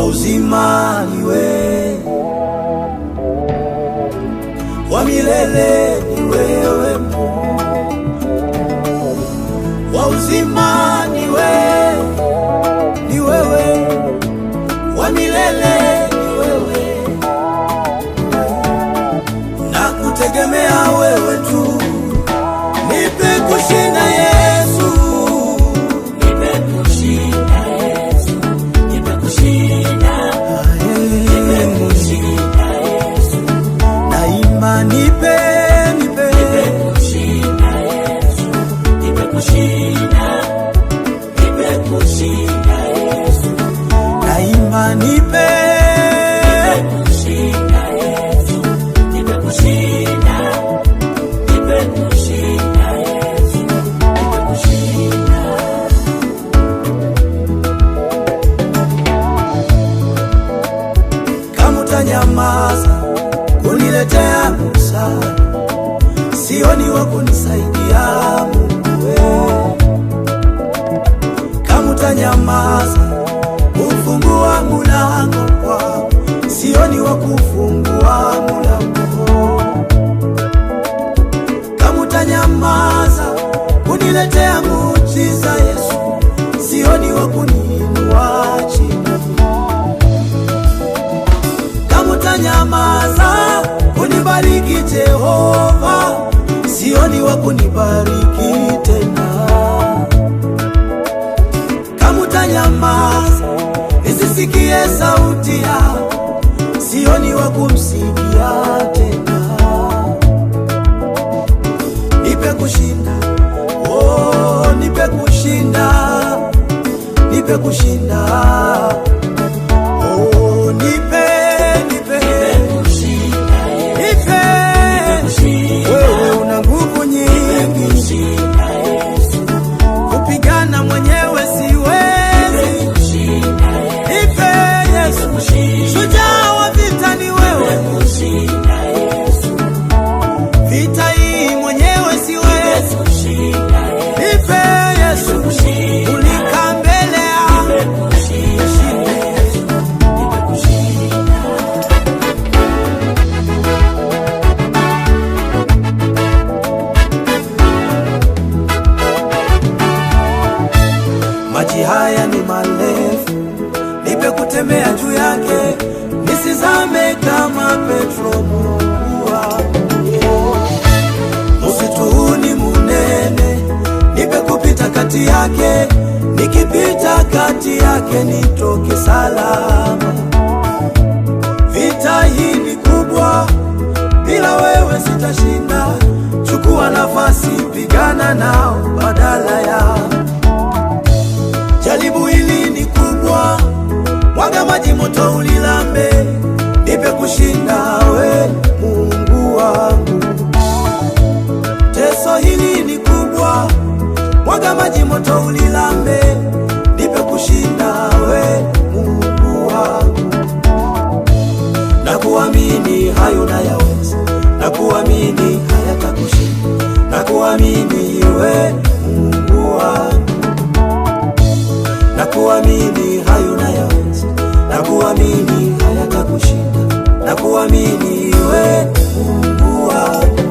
uzima ni wewe, wa milele ni wewe Mungu, wa uzima ni wewe, ni wewe, wa milele ni wewe, na kutegemea wewe tu. Nipe kushinda Yesu, nipe kushinda Yesu, nipe kushinda, nipe kushinda Yesu, naimba nipe kushinda Yesu, nipe kushinda, nipe kushinda Yesu, naimba nipe kushinda Yesu, nipe kushinda, nipe kushinda Yesu, nipe kushinda. kama utanyamaza kuniletea msaada, sioni wa kunisaidia Mungu wewe. Kama utanyamaza kufungua mulango kwako, sioni wa kufungua mulango. Kama utanyamaza kuniletea muujiza Yesu, sioni wa kuniinua chini. Kama utanyamaza kunibariki Jehova, sioni wa kunibariki tena. Kama utanyamaza nisisikie sauti yako, sioni wa kumsikia tena. Nipe kushinda, oh, nipe kushinda, nipe kushinda, oh, nipe wewe una nguvu nyingi, kupigana mwenyewe siwezi. Nipe Yesu, shujaa wa vita ni wewe, vita hii mwenyewe siwezi. Nipe Yesu, ulika mbele yangu. Maji haya ni marefu, nipe kutembea juu yake, nisizame kama Petro Mungu wangu. Msitu huu ni munene, nipe kupita kati yake, nikipita kati yake nitoke salama. Vita hii ni kubwa, bila wewe sitashinda. Chukua nafasi, pigana nao badala ya. Jaribu hili ni kubwa, mwaga maji moto ulilambe, nipe kushinda we Mungu wangu. Teso hili ni kubwa, mwaga maji moto ulilambe, nipe kushinda we Mungu wangu. Nakuamini hayo nayaweza, nakuamini hayatakushinda, nakuamini we Mungu wangu. Nakuamini hayo nayaweza, nakuamini hayatakushinda, nakuamini we Mungu wangu.